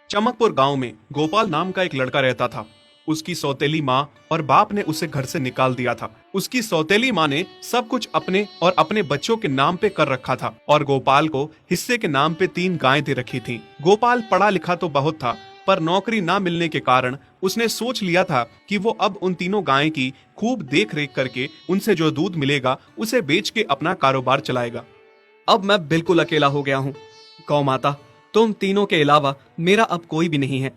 चमकपुर गांव में गोपाल नाम का एक लड़का रहता था। उसकी सौतेली माँ और बाप ने उसे घर से निकाल दिया था। उसकी सौतेली माँ ने सब कुछ अपने और अपने बच्चों के नाम पे कर रखा था और गोपाल को हिस्से के नाम पे 3 गायें दे रखी थीं। गोपाल पढ़ा लिखा तो बहुत था, पर नौकरी ना मिलने के कारण उसने सोच लिया था कि वो अब उन तीनों गायें की खूब देख रेख करके उनसे जो दूध मिलेगा उसे बेच के अपना कारोबार चलाएगा। अब मैं बिल्कुल अकेला हो गया हूँ। गौ माता, तुम तीनों के अलावा मेरा अब कोई भी नहीं है।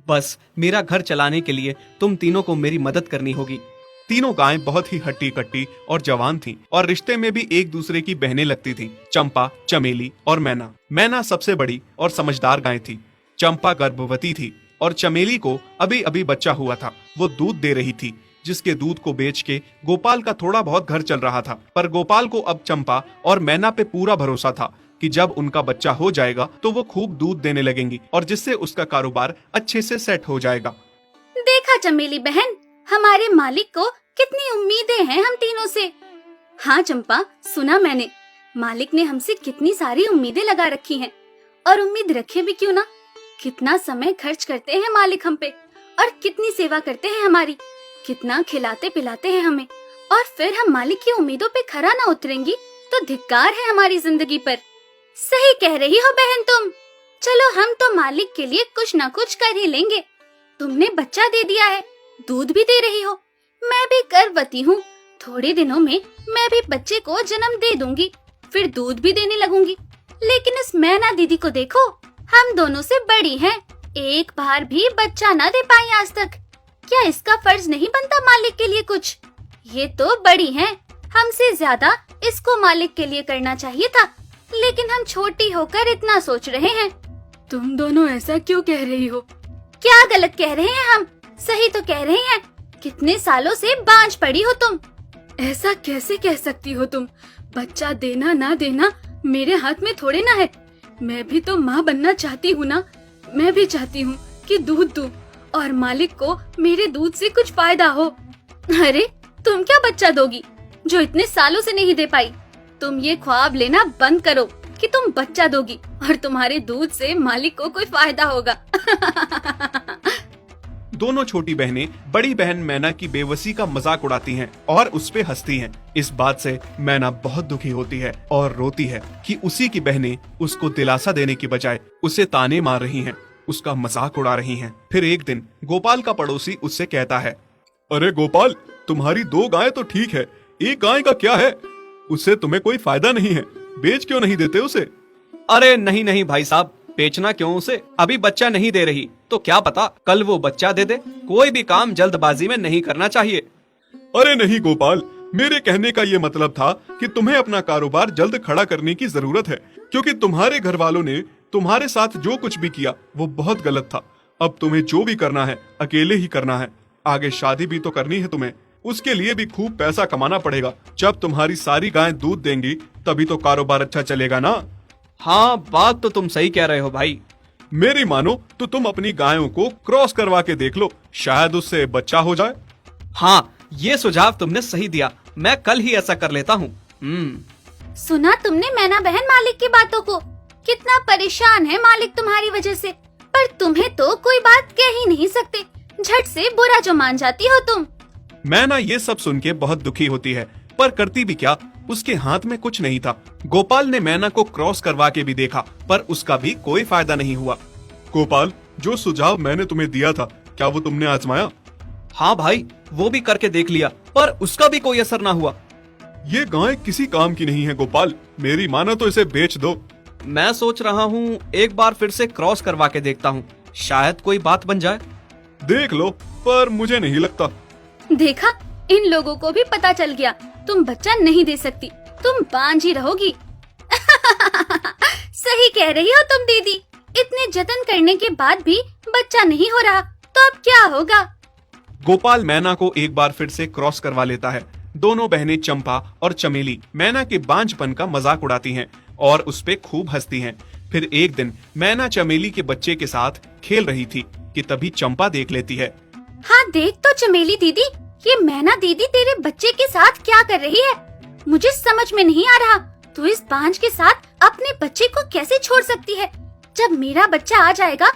बस मेरा घर चलाने के लिए तुम तीनों को मेरी मदद करनी होगी। तीनों गायें बहुत ही हट्टी कट्टी और जवान थीं और रिश्ते में भी एक दूसरे की बहनें लगती थीं। चंपा, चमेली और मैना। मैना सबसे बड़ी और समझदार गाय थी। चंपा गर्भवती थी और चमेली को अभी अभी बच्चा हुआ था। वो दूध दे रही थी, जिसके दूध को बेच के गोपाल का थोड़ा बहुत घर चल रहा था। पर गोपाल को अब चंपा और मैना पे पूरा भरोसा था कि जब उनका बच्चा हो जाएगा तो वो खूब दूध देने लगेंगी और जिससे उसका कारोबार अच्छे से सेट हो जाएगा। देखा चमेली बहन, हमारे मालिक को कितनी उम्मीदें हैं हम तीनों से। हाँ चंपा, सुना मैंने, मालिक ने हमसे कितनी सारी उम्मीदें लगा रखी हैं। और उम्मीद रखे भी क्यों ना, कितना समय खर्च करते हैं मालिक हम पे और कितनी सेवा करते हैं हमारी, कितना खिलाते पिलाते हैं हमें। और फिर हम मालिक की उम्मीदों पे खरा ना उतरेंगी तो धिक्कार है हमारी जिंदगी पर। सही कह रही हो बहन तुम। चलो हम तो मालिक के लिए कुछ ना कुछ कर ही लेंगे। तुमने बच्चा दे दिया है, दूध भी दे रही हो, मैं भी गर्भवती हूँ। थोड़े दिनों में मैं भी बच्चे को जन्म दे दूंगी, फिर दूध भी देने लगूंगी। लेकिन इस मैना दीदी को देखो, हम दोनों से बड़ी हैं, एक बार भी बच्चा ना दे पाई आज तक। क्या इसका फर्ज नहीं बनता मालिक के लिए कुछ? ये तो बड़ी हैं, हमसे ज्यादा इसको मालिक के लिए करना चाहिए था, लेकिन हम छोटी होकर इतना सोच रहे हैं। तुम दोनों ऐसा क्यों कह रही हो? क्या गलत कह रहे हैं हम? सही तो कह रहे हैं। कितने सालों से बांझ पड़ी हो तुम। ऐसा कैसे कह सकती हो तुम? बच्चा देना ना देना मेरे हाथ में थोड़े ना है। मैं भी तो माँ बनना चाहती हूँ ना। मैं भी चाहती हूँ कि दूध दूँ और मालिक को मेरे दूध से कुछ फायदा हो। अरे तुम क्या बच्चा दोगी जो इतने सालों से नहीं दे पाई? तुम ये ख्वाब लेना बंद करो कि तुम बच्चा दोगी और तुम्हारे दूध से मालिक को कोई फायदा होगा। दोनों छोटी बहनें बड़ी बहन मैना की बेबसी का मजाक उड़ाती हैं और उस पे हंसती हैं। इस बात से मैना बहुत दुखी होती है और रोती है कि उसी की बहनें उसको दिलासा देने की बजाय उसे ताने मार रही हैं, उसका मजाक उड़ा रही हैं। फिर एक दिन गोपाल का पड़ोसी उससे कहता है, अरे गोपाल, तुम्हारी 2 गायें तो ठीक है, एक गाय का क्या है? उससे तुम्हें कोई फायदा नहीं है, बेच क्यों नहीं देते उसे? अरे नहीं नहीं भाई साहब, बेचना क्यों उसे? अभी बच्चा नहीं दे रही तो क्या पता कल वो बच्चा दे दे। कोई भी काम जल्दबाजी में नहीं करना चाहिए। अरे नहीं गोपाल, मेरे कहने का ये मतलब था कि तुम्हें अपना कारोबार जल्द खड़ा करने की जरूरत है, क्योंकि तुम्हारे घर वालों ने तुम्हारे साथ जो कुछ भी किया वो बहुत गलत था। अब तुम्हें जो भी करना है अकेले ही करना है। आगे शादी भी तो करनी है तुम्हें, उसके लिए भी खूब पैसा कमाना पड़ेगा। जब तुम्हारी सारी गायें दूध देंगी तभी तो कारोबार अच्छा चलेगा ना। हाँ, बात तो तुम सही कह रहे हो भाई। मेरी मानो तो तुम अपनी गायों को क्रॉस करवा के देख लो, शायद उससे बच्चा हो जाए। हाँ, ये सुझाव तुमने सही दिया, मैं कल ही ऐसा कर लेता हूँ। सुना तुमने मैना बहन मालिक की बातों को? कितना परेशान है मालिक तुम्हारी वजह से, पर तुम्हें तो कोई बात कह ही नहीं सकते। झट से बुरा जो मान जाती हो तुम। मैना ये सब सुन के बहुत दुखी होती है, पर करती भी क्या, उसके हाथ में कुछ नहीं था। गोपाल ने मैना को क्रॉस करवा के भी देखा, पर उसका भी कोई फायदा नहीं हुआ। गोपाल, जो सुझाव मैंने तुम्हें दिया था, क्या वो तुमने आजमाया? हाँ भाई, वो भी करके देख लिया, पर उसका भी कोई असर ना हुआ। ये गाय किसी काम की नहीं है गोपाल, मेरी मानो तो इसे बेच दो। मैं सोच रहा हूँ एक बार फिर से क्रॉस करवा के देखता हूँ, शायद कोई बात बन जाए। देख लो, पर मुझे नहीं लगता। देखा, इन लोगों को भी पता चल गया, तुम बच्चा नहीं दे सकती, तुम बांझ ही रहोगी। सही कह रही हो तुम दीदी, इतने जतन करने के बाद भी बच्चा नहीं हो रहा तो अब क्या होगा? गोपाल मैना को एक बार फिर से क्रॉस करवा लेता है। दोनों बहनें चंपा और चमेली मैना के बांझपन का मजाक उड़ाती हैं और उस पे खूब हंसती हैं। फिर एक दिन मैना चमेली के बच्चे के साथ खेल रही थी कि तभी चंपा देख लेती है। हाँ देख तो चमेली दीदी, ये मैना दीदी तेरे बच्चे के साथ क्या कर रही है? मुझे समझ में नहीं आ रहा, तू इस बांझ के साथ अपने बच्चे को कैसे छोड़ सकती है? जब मेरा बच्चा आ जाएगा